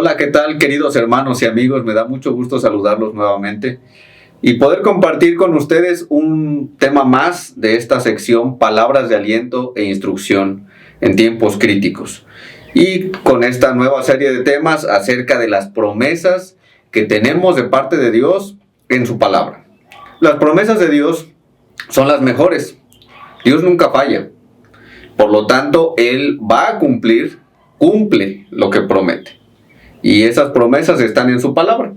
Hola, ¿qué tal, queridos hermanos y amigos? Me da mucho gusto saludarlos nuevamente y poder compartir con ustedes un tema más de esta sección, palabras de aliento e instrucción en tiempos críticos. Y con esta nueva serie de temas acerca de las promesas que tenemos de parte de Dios en su palabra. Las promesas de Dios son las mejores. Dios nunca falla. Por lo tanto, Él va a cumple lo que promete. Y esas promesas están en su palabra.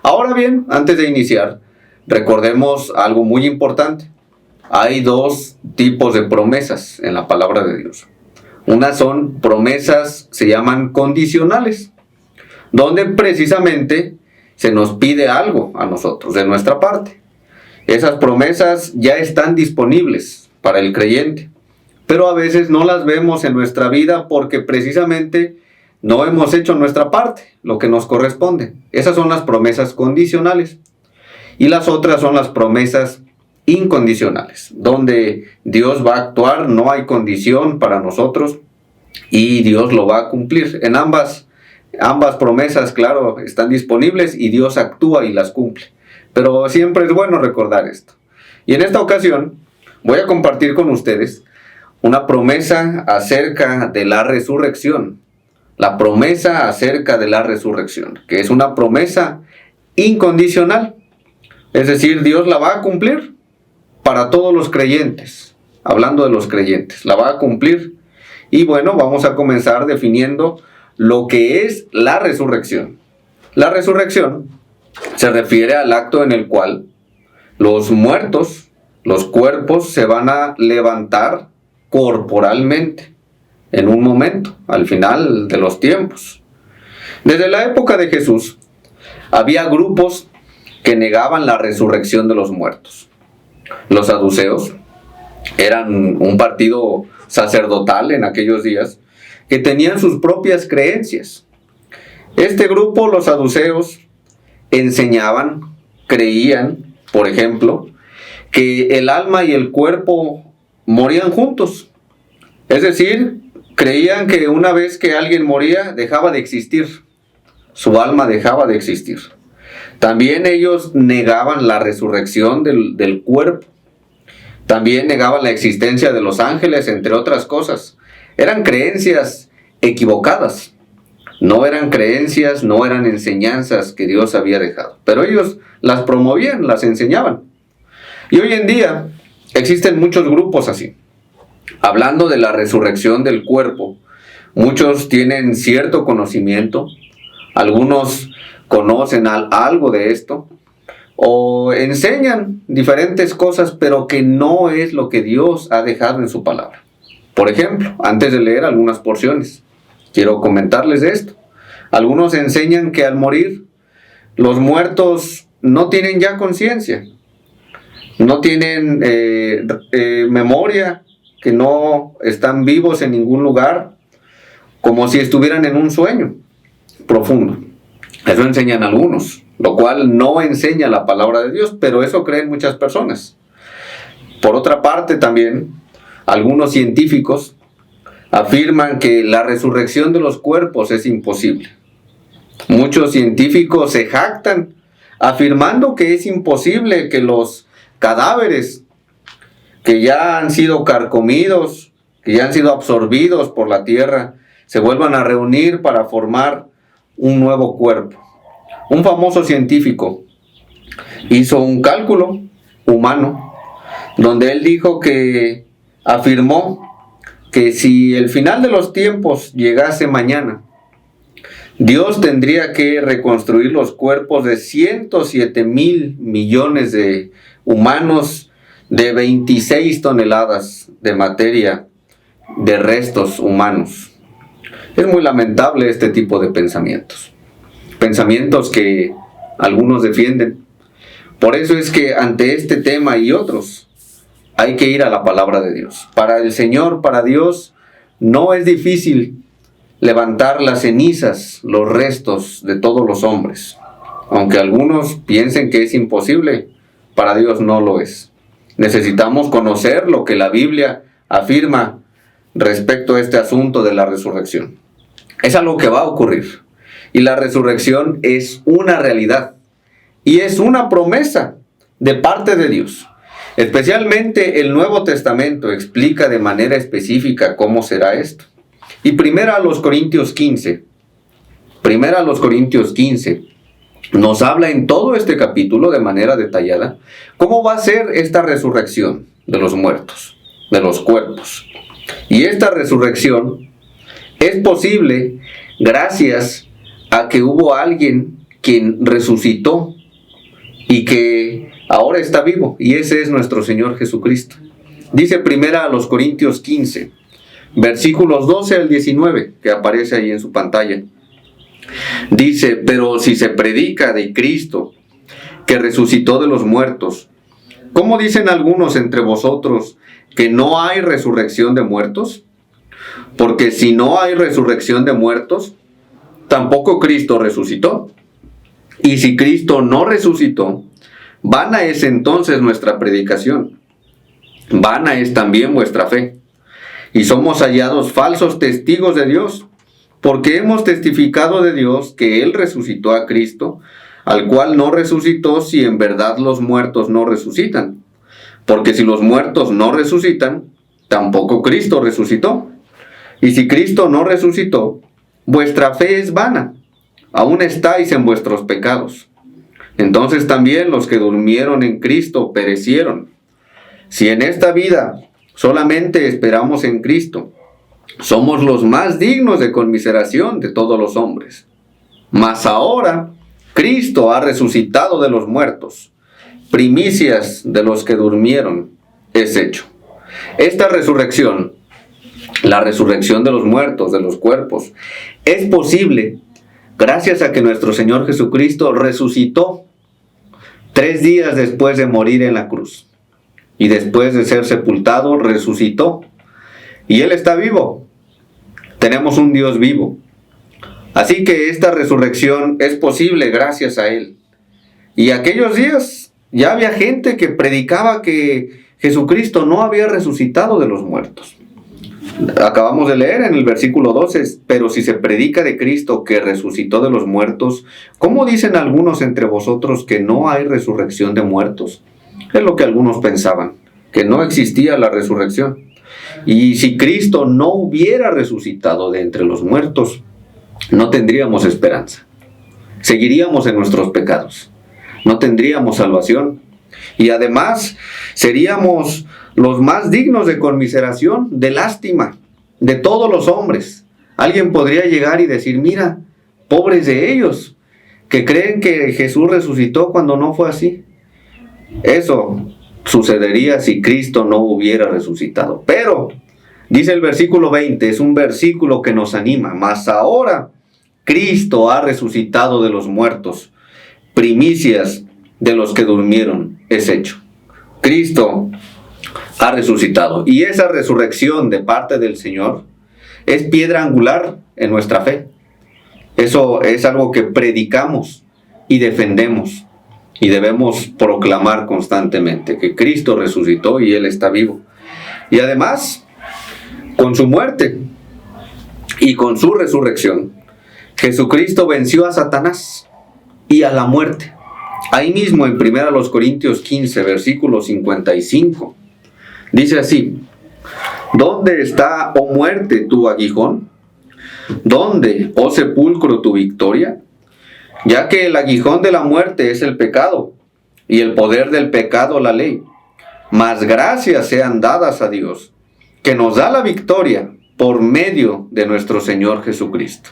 Ahora bien, antes de iniciar, recordemos algo muy importante. Hay dos tipos de promesas en la palabra de Dios. Unas son promesas, se llaman condicionales, donde precisamente se nos pide algo a nosotros de nuestra parte. Esas promesas ya están disponibles para el creyente, pero a veces no las vemos en nuestra vida porque precisamente no hemos hecho nuestra parte, lo que nos corresponde. Esas son las promesas condicionales. Y las otras son las promesas incondicionales, donde Dios va a actuar, no hay condición para nosotros y Dios lo va a cumplir. En ambas promesas, claro, están disponibles y Dios actúa y las cumple. Pero siempre es bueno recordar esto. Y en esta ocasión voy a compartir con ustedes una promesa acerca de la resurrección. La promesa acerca de la resurrección, que es una promesa incondicional. Es decir, Dios la va a cumplir para todos los creyentes. Hablando de los creyentes, la va a cumplir. Y bueno, vamos a comenzar definiendo lo que es la resurrección. La resurrección se refiere al acto en el cual los muertos, los cuerpos, se van a levantar corporalmente en un momento, al final de los tiempos. Desde la época de Jesús, había grupos que negaban la resurrección de los muertos. Los saduceos eran un partido sacerdotal en aquellos días que tenían sus propias creencias. Este grupo, los saduceos, enseñaban, creían, por ejemplo, que el alma y el cuerpo morían juntos. Es decir, creían que una vez que alguien moría, dejaba de existir. Su alma dejaba de existir. También ellos negaban la resurrección del cuerpo. También negaban la existencia de los ángeles, entre otras cosas. Eran creencias equivocadas. No eran creencias, no eran enseñanzas que Dios había dejado. Pero ellos las promovían, las enseñaban. Y hoy en día existen muchos grupos así. Hablando de la resurrección del cuerpo, muchos tienen cierto conocimiento, algunos conocen algo de esto, o enseñan diferentes cosas, pero que no es lo que Dios ha dejado en su palabra. Por ejemplo, antes de leer algunas porciones, quiero comentarles de esto. Algunos enseñan que al morir, los muertos no tienen ya conciencia, no tienen memoria, que no están vivos en ningún lugar, como si estuvieran en un sueño profundo. Eso enseñan algunos, lo cual no enseña la palabra de Dios, pero eso creen muchas personas. Por otra parte también, algunos científicos afirman que la resurrección de los cuerpos es imposible. Muchos científicos se jactan afirmando que es imposible que los cadáveres que ya han sido carcomidos, que ya han sido absorbidos por la tierra, se vuelvan a reunir para formar un nuevo cuerpo. Un famoso científico hizo un cálculo humano, donde él afirmó que si el final de los tiempos llegase mañana, Dios tendría que reconstruir los cuerpos de 107 mil millones de humanos, de 26 toneladas de materia, de restos humanos. Es muy lamentable este tipo de pensamientos. Pensamientos que algunos defienden. Por eso es que ante este tema y otros, hay que ir a la palabra de Dios. Para el Señor, para Dios, no es difícil levantar las cenizas, los restos de todos los hombres. Aunque algunos piensen que es imposible, para Dios no lo es. Necesitamos conocer lo que la Biblia afirma respecto a este asunto de la resurrección. Es algo que va a ocurrir. Y la resurrección es una realidad y es una promesa de parte de Dios. Especialmente el Nuevo Testamento explica de manera específica cómo será esto. Y primera a los Corintios 15 nos habla en todo este capítulo de manera detallada cómo va a ser esta resurrección de los muertos, de los cuerpos. Y esta resurrección es posible gracias a que hubo alguien quien resucitó y que ahora está vivo, y ese es nuestro Señor Jesucristo. Dice primera a los Corintios 15, versículos 12 al 19, que aparece ahí en su pantalla. Dice: pero si se predica de Cristo, que resucitó de los muertos, ¿cómo dicen algunos entre vosotros que no hay resurrección de muertos? Porque si no hay resurrección de muertos, tampoco Cristo resucitó. Y si Cristo no resucitó, vana es entonces nuestra predicación, vana es también vuestra fe. Y somos hallados falsos testigos de Dios, porque hemos testificado de Dios que Él resucitó a Cristo, al cual no resucitó si en verdad los muertos no resucitan. Porque si los muertos no resucitan, tampoco Cristo resucitó. Y si Cristo no resucitó, vuestra fe es vana, aún estáis en vuestros pecados. Entonces también los que durmieron en Cristo perecieron. Si en esta vida solamente esperamos en Cristo, somos los más dignos de conmiseración de todos los hombres. Mas ahora Cristo ha resucitado de los muertos, primicias de los que durmieron es hecho. Esta resurrección, la resurrección de los muertos, de los cuerpos, es posible gracias a que nuestro Señor Jesucristo resucitó 3 días después de morir en la cruz. Y después de ser sepultado, resucitó. Y Él está vivo. Tenemos un Dios vivo. Así que esta resurrección es posible gracias a Él. Y aquellos días ya había gente que predicaba que Jesucristo no había resucitado de los muertos. Acabamos de leer en el versículo 12, pero si se predica de Cristo que resucitó de los muertos, ¿cómo dicen algunos entre vosotros que no hay resurrección de muertos? Es lo que algunos pensaban, que no existía la resurrección. Y si Cristo no hubiera resucitado de entre los muertos, no tendríamos esperanza. Seguiríamos en nuestros pecados. No tendríamos salvación. Y además seríamos los más dignos de conmiseración, de lástima, de todos los hombres. Alguien podría llegar y decir: mira, pobres de ellos, que creen que Jesús resucitó cuando no fue así. Eso sucedería si Cristo no hubiera resucitado. Pero, dice el versículo 20, es un versículo que nos anima. Mas ahora Cristo ha resucitado de los muertos, primicias de los que durmieron es hecho. Cristo ha resucitado. Y esa resurrección de parte del Señor es piedra angular en nuestra fe. Eso es algo que predicamos y defendemos. Y debemos proclamar constantemente que Cristo resucitó y Él está vivo. Y además, con su muerte y con su resurrección, Jesucristo venció a Satanás y a la muerte. Ahí mismo en 1 Corintios 15, versículo 55, dice así: ¿dónde está, oh muerte, tu aguijón? ¿Dónde, oh sepulcro, tu victoria? Ya que el aguijón de la muerte es el pecado, y el poder del pecado la ley. Mas gracias sean dadas a Dios, que nos da la victoria por medio de nuestro Señor Jesucristo.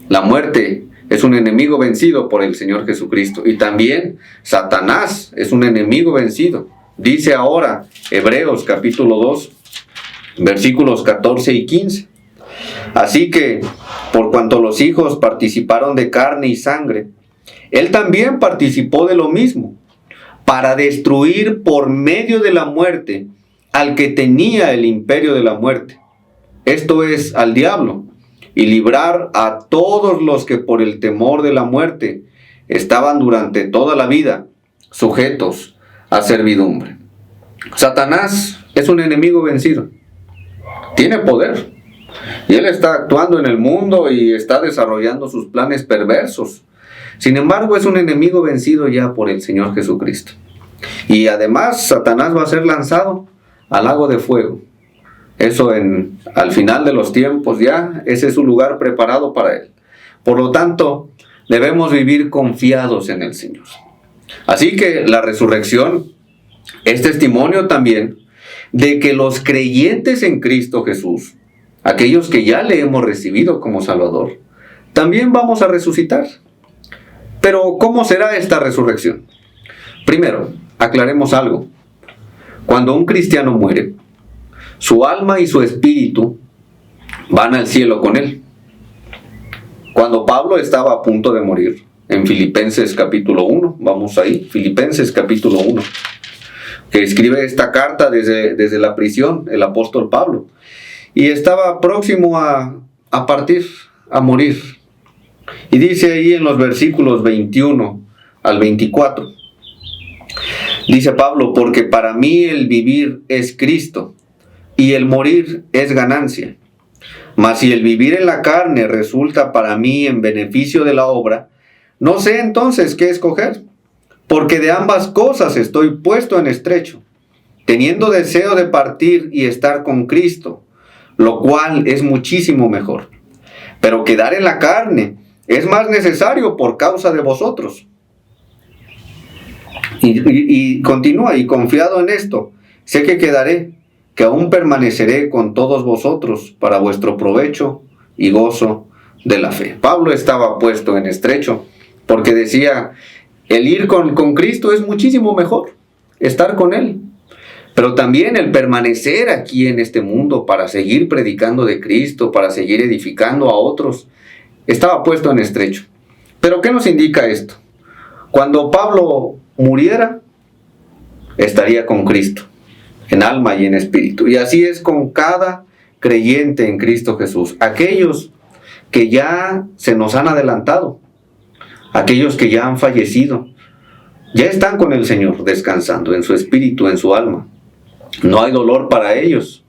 La muerte es un enemigo vencido por el Señor Jesucristo. Y también Satanás es un enemigo vencido. Dice ahora Hebreos capítulo 2, versículos 14 y 15. Así que, por cuanto los hijos participaron de carne y sangre, Él también participó de lo mismo, para destruir por medio de la muerte al que tenía el imperio de la muerte, esto es, al diablo, y librar a todos los que por el temor de la muerte estaban durante toda la vida sujetos a servidumbre. Satanás es un enemigo vencido. Tiene poder, Y él está actuando en el mundo y está desarrollando sus planes perversos. Sin embargo, es un enemigo vencido ya por el Señor Jesucristo. Y además, Satanás va a ser lanzado al lago de fuego. Eso al final de los tiempos ya, ese es su lugar preparado para él. Por lo tanto, debemos vivir confiados en el Señor. Así que la resurrección es testimonio también de que los creyentes en Cristo Jesús, aquellos que ya le hemos recibido como Salvador, también vamos a resucitar. Pero, ¿cómo será esta resurrección? Primero, aclaremos algo. Cuando un cristiano muere, su alma y su espíritu van al cielo con él. Cuando Pablo estaba a punto de morir, en Filipenses capítulo 1, vamos ahí, Filipenses capítulo 1, que escribe esta carta desde la prisión, el apóstol Pablo, y estaba próximo a partir, a morir. Y dice ahí en los versículos 21 al 24, dice Pablo: porque para mí el vivir es Cristo, y el morir es ganancia. Mas si el vivir en la carne resulta para mí en beneficio de la obra, no sé entonces qué escoger, porque de ambas cosas estoy puesto en estrecho, teniendo deseo de partir y estar con Cristo, lo cual es muchísimo mejor. Pero quedar en la carne es más necesario por causa de vosotros. Y continúa: y confiado en esto, sé que quedaré, que aún permaneceré con todos vosotros para vuestro provecho y gozo de la fe. Pablo estaba puesto en estrecho porque decía, el ir con Cristo es muchísimo mejor, estar con Él. Pero también el permanecer aquí en este mundo para seguir predicando de Cristo, para seguir edificando a otros, estaba puesto en estrecho. ¿Pero qué nos indica esto? Cuando Pablo muriera, estaría con Cristo, en alma y en espíritu. Y así es con cada creyente en Cristo Jesús. Aquellos que ya se nos han adelantado, aquellos que ya han fallecido, ya están con el Señor descansando en su espíritu, en su alma. No hay dolor para ellos,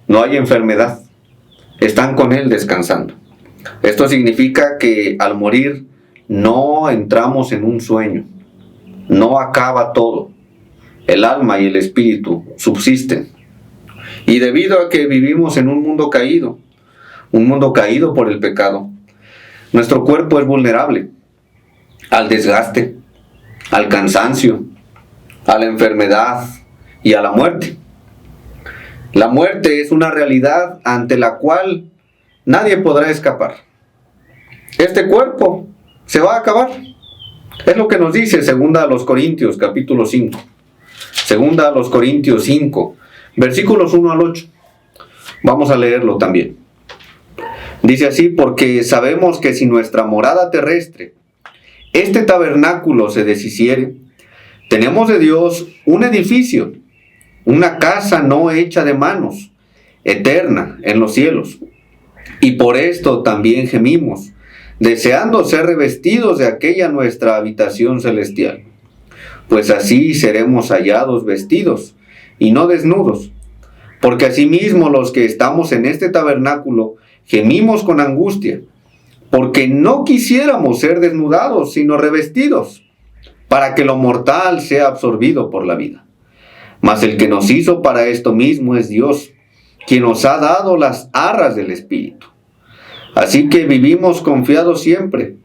no hay enfermedad. Están con Él descansando. Esto significa que al morir no entramos en un sueño, no acaba todo. El alma y el espíritu subsisten. Y debido a que vivimos en un mundo caído por el pecado, nuestro cuerpo es vulnerable al desgaste, al cansancio, a la enfermedad y a la muerte. La muerte es una realidad ante la cual nadie podrá escapar. Este cuerpo se va a acabar. Es lo que nos dice 2 Corintios capítulo 5. 2 Corintios 5, versículos 1 al 8. Vamos a leerlo también. Dice así: porque sabemos que si nuestra morada terrestre, este tabernáculo, se deshiciere, tenemos de Dios un edificio, una casa no hecha de manos, eterna en los cielos. Y por esto también gemimos, deseando ser revestidos de aquella nuestra habitación celestial. Pues así seremos hallados vestidos, y no desnudos. Porque asimismo los que estamos en este tabernáculo gemimos con angustia, porque no quisiéramos ser desnudados, sino revestidos, para que lo mortal sea absorbido por la vida. Mas el que nos hizo para esto mismo es Dios, quien nos ha dado las arras del Espíritu. Así que vivimos confiados siempre,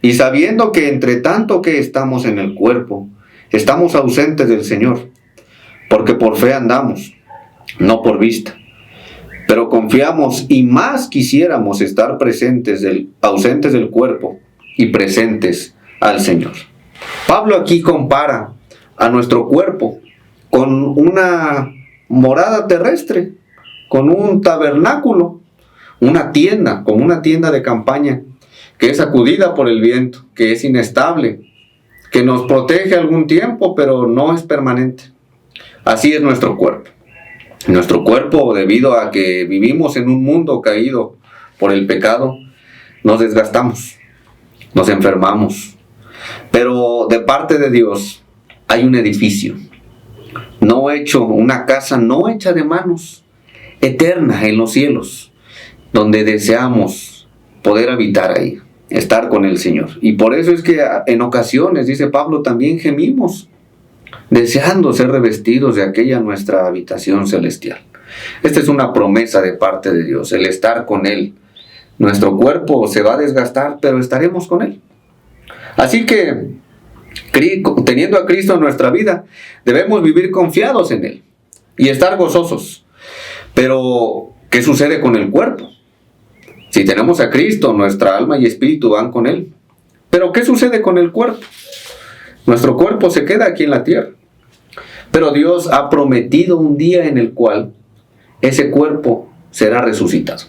y sabiendo que entre tanto que estamos en el cuerpo, estamos ausentes del Señor, porque por fe andamos, no por vista. Pero confiamos y más quisiéramos estar ausentes del cuerpo y presentes al Señor. Pablo aquí compara a nuestro cuerpo con una morada terrestre, con un tabernáculo, una tienda, como una tienda de campaña que es sacudida por el viento, que es inestable, que nos protege algún tiempo, pero no es permanente. Así es nuestro cuerpo. Nuestro cuerpo, debido a que vivimos en un mundo caído por el pecado, nos desgastamos, nos enfermamos. Pero de parte de Dios hay un edificio, una casa no hecha de manos, eterna en los cielos. donde deseamos poder habitar ahí, estar con el Señor. Y por eso es que en ocasiones, dice Pablo, también gemimos, deseando ser revestidos de aquella nuestra habitación celestial. Esta es una promesa de parte de Dios, el estar con Él. Nuestro cuerpo se va a desgastar, pero estaremos con Él. Así que, teniendo a Cristo en nuestra vida, debemos vivir confiados en Él y estar gozosos. Pero, ¿qué sucede con el cuerpo? Si tenemos a Cristo, nuestra alma y espíritu van con Él. Pero, ¿qué sucede con el cuerpo? Nuestro cuerpo se queda aquí en la tierra. Pero Dios ha prometido un día en el cual ese cuerpo será resucitado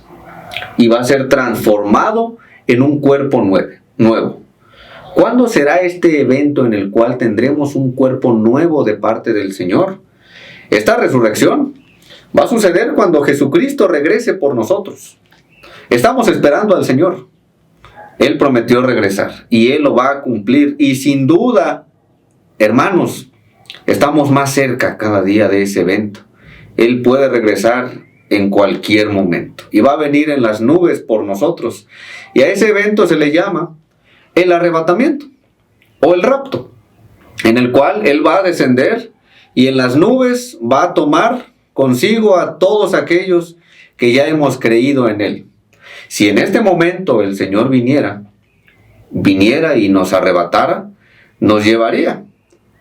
y va a ser transformado en un cuerpo nuevo. ¿Cuándo será este evento en el cual tendremos un cuerpo nuevo de parte del Señor? Esta resurrección va a suceder cuando Jesucristo regrese por nosotros. Estamos esperando al Señor. Él prometió regresar y Él lo va a cumplir. Y sin duda, hermanos, estamos más cerca cada día de ese evento. Él puede regresar en cualquier momento y va a venir en las nubes por nosotros. Y a ese evento se le llama el arrebatamiento o el rapto, en el cual Él va a descender y en las nubes va a tomar consigo a todos aquellos que ya hemos creído en Él. Si en este momento el Señor viniera y nos arrebatara, nos llevaría.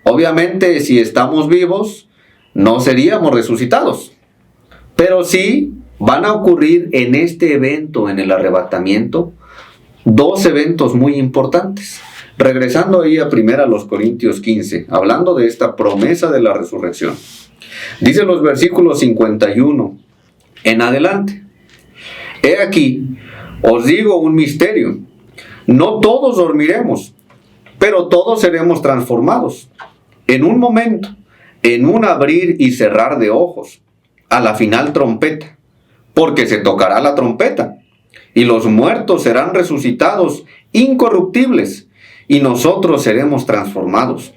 Obviamente, si estamos vivos, no seríamos resucitados. Pero sí van a ocurrir en este evento, en el arrebatamiento, dos eventos muy importantes. Regresando ahí a 1 Corintios 15, hablando de esta promesa de la resurrección. Dice los versículos 51 en adelante. He aquí, os digo un misterio. No todos dormiremos, pero todos seremos transformados. En un momento, en un abrir y cerrar de ojos, a la final trompeta, porque se tocará la trompeta, y los muertos serán resucitados incorruptibles, y nosotros seremos transformados,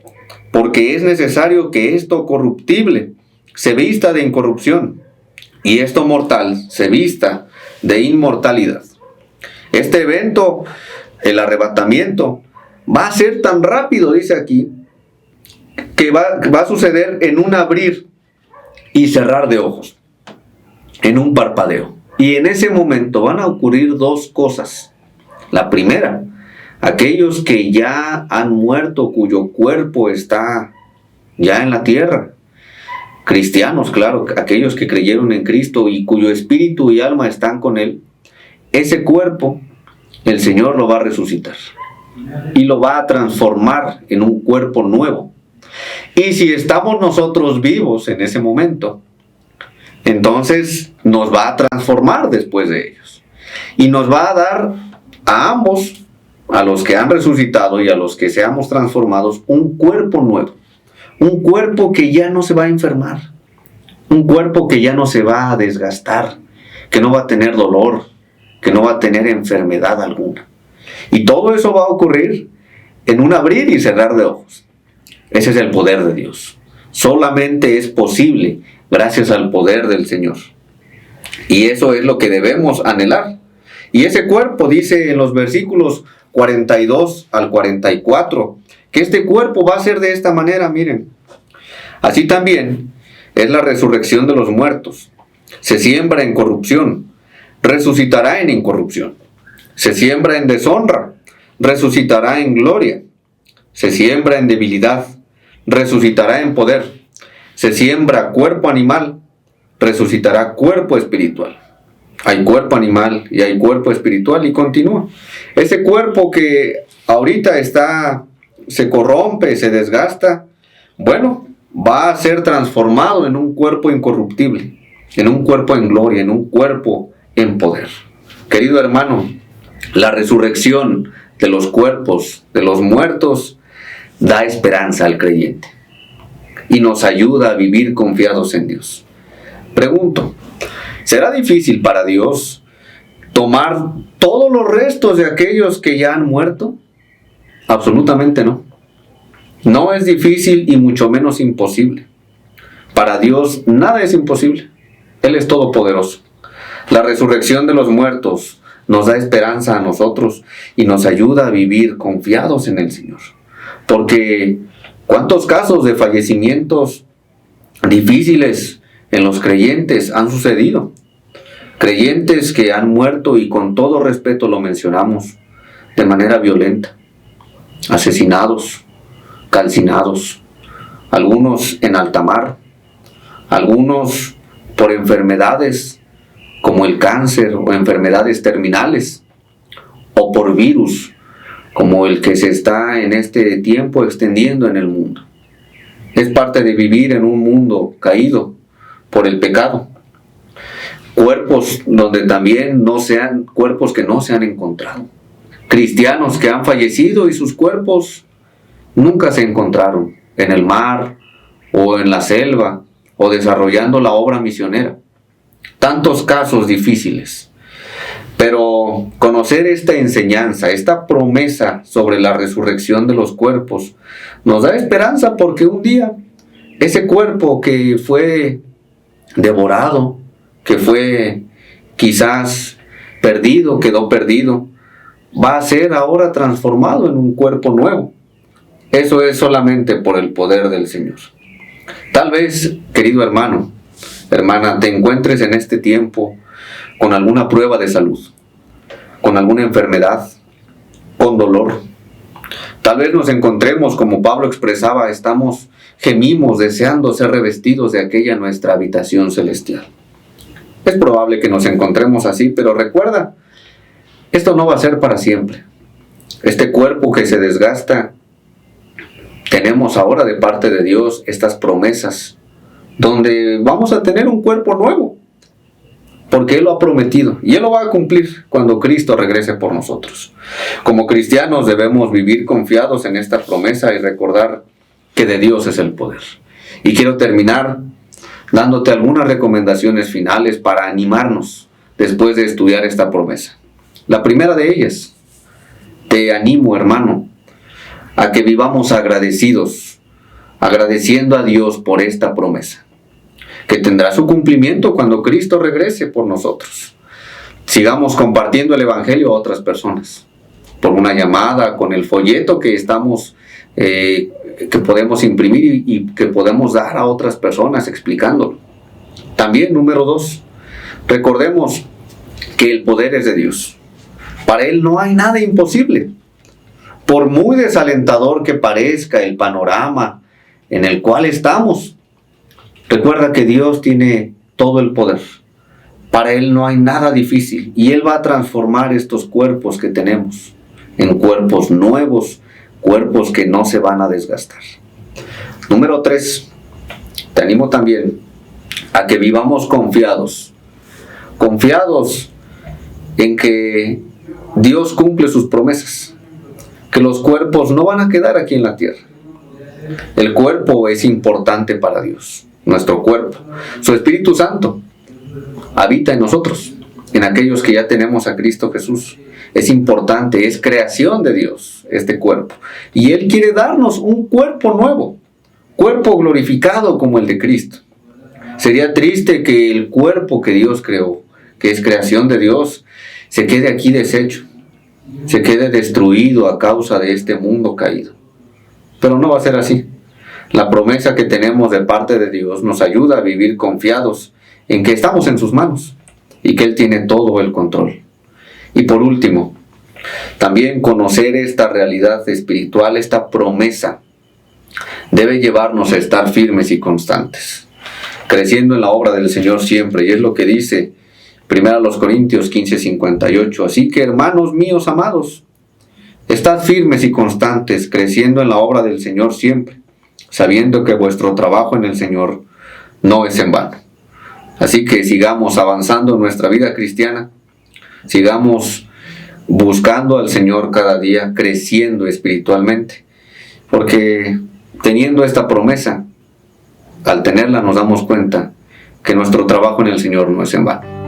porque es necesario que esto corruptible se vista de incorrupción, y esto mortal se vista de inmortalidad. Este evento, el arrebatamiento, va a ser tan rápido, dice aquí, que va a suceder en un abrir y cerrar de ojos, en un parpadeo. Y en ese momento van a ocurrir dos cosas. La primera, aquellos que ya han muerto, cuyo cuerpo está ya en la tierra, cristianos, claro, aquellos que creyeron en Cristo y cuyo espíritu y alma están con Él, ese cuerpo el Señor lo va a resucitar y lo va a transformar en un cuerpo nuevo. Y si estamos nosotros vivos en ese momento, entonces nos va a transformar después de ellos. Y nos va a dar a ambos, a los que han resucitado y a los que seamos transformados, un cuerpo nuevo. Un cuerpo que ya no se va a enfermar. Un cuerpo que ya no se va a desgastar, que no va a tener dolor, que no va a tener enfermedad alguna. Y todo eso va a ocurrir en un abrir y cerrar de ojos. Ese es el poder de Dios. Solamente es posible gracias al poder del Señor. Y eso es lo que debemos anhelar. Y ese cuerpo dice en los versículos 42 al 44, que este cuerpo va a ser de esta manera, miren. Así también es la resurrección de los muertos. Se siembra en corrupción, resucitará en incorrupción. Se siembra en deshonra, resucitará en gloria. Se siembra en debilidad, resucitará en poder. Se siembra cuerpo animal, resucitará cuerpo espiritual. Hay cuerpo animal y hay cuerpo espiritual, y continúa. Ese cuerpo que ahorita se corrompe, se desgasta, bueno, va a ser transformado en un cuerpo incorruptible, en un cuerpo en gloria, en un cuerpo en poder. Querido hermano, la resurrección de los cuerpos de los muertos da esperanza al creyente y nos ayuda a vivir confiados en Dios. Pregunto, ¿será difícil para Dios tomar todos los restos de aquellos que ya han muerto? Absolutamente no. No es difícil y mucho menos imposible. Para Dios nada es imposible. Él es todopoderoso. La resurrección de los muertos nos da esperanza a nosotros y nos ayuda a vivir confiados en el Señor. Porque ¿cuántos casos de fallecimientos difíciles en los creyentes han sucedido? Creyentes que han muerto, y con todo respeto lo mencionamos, de manera violenta, asesinados, calcinados, algunos en alta mar, algunos por enfermedades como el cáncer o enfermedades terminales, o por virus como el que se está en este tiempo extendiendo en el mundo. Es parte de vivir en un mundo caído por el pecado. Cuerpos donde también cuerpos que no se han encontrado. Cristianos que han fallecido y sus cuerpos nunca se encontraron en el mar o en la selva o desarrollando la obra misionera. Tantos casos difíciles. Pero conocer esta enseñanza, esta promesa sobre la resurrección de los cuerpos, nos da esperanza, porque un día ese cuerpo que fue devorado, que fue quizás perdido, quedó perdido, va a ser ahora transformado en un cuerpo nuevo. Eso es solamente por el poder del Señor. Tal vez, querido hermano, hermana, te encuentres en este tiempo con alguna prueba de salud, con alguna enfermedad, con dolor. Tal vez nos encontremos, como Pablo expresaba, gemimos deseando ser revestidos de aquella nuestra habitación celestial. Es probable que nos encontremos así, pero recuerda, esto no va a ser para siempre. Este cuerpo que se desgasta, tenemos ahora de parte de Dios estas promesas, donde vamos a tener un cuerpo nuevo, porque Él lo ha prometido, y Él lo va a cumplir cuando Cristo regrese por nosotros. Como cristianos debemos vivir confiados en esta promesa y recordar que de Dios es el poder. Y quiero terminar dándote algunas recomendaciones finales para animarnos después de estudiar esta promesa. La primera de ellas, te animo, hermano, a que vivamos agradecidos, agradeciendo a Dios por esta promesa, que tendrá su cumplimiento cuando Cristo regrese por nosotros. Sigamos compartiendo el Evangelio a otras personas, por una llamada, con el folleto que podemos imprimir y que podemos dar a otras personas explicándolo. También, número 2, recordemos que el poder es de Dios. Para Él no hay nada imposible. Por muy desalentador que parezca el panorama en el cual estamos, recuerda que Dios tiene todo el poder. Para Él no hay nada difícil, y Él va a transformar estos cuerpos que tenemos en cuerpos nuevos, cuerpos que no se van a desgastar. Número 3, te animo también a que vivamos confiados en que Dios cumple sus promesas, que los cuerpos no van a quedar aquí en la tierra. El cuerpo es importante para Dios, nuestro cuerpo. Su Espíritu Santo habita en nosotros, en aquellos que ya tenemos a Cristo Jesús. Es importante, es creación de Dios este cuerpo. Y Él quiere darnos un cuerpo nuevo, cuerpo glorificado como el de Cristo. Sería triste que el cuerpo que Dios creó, que es creación de Dios, se quede aquí deshecho, se quede destruido a causa de este mundo caído. Pero no va a ser así. La promesa que tenemos de parte de Dios nos ayuda a vivir confiados en que estamos en sus manos y que Él tiene todo el control. Y por último, también conocer esta realidad espiritual, esta promesa, debe llevarnos a estar firmes y constantes, creciendo en la obra del Señor siempre. Y es lo que dice 1 Corintios 15:58. Así que, hermanos míos amados, estad firmes y constantes, creciendo en la obra del Señor siempre, sabiendo que vuestro trabajo en el Señor no es en vano. Así que sigamos avanzando en nuestra vida cristiana, sigamos buscando al Señor cada día, creciendo espiritualmente, porque teniendo esta promesa, al tenerla nos damos cuenta que nuestro trabajo en el Señor no es en vano.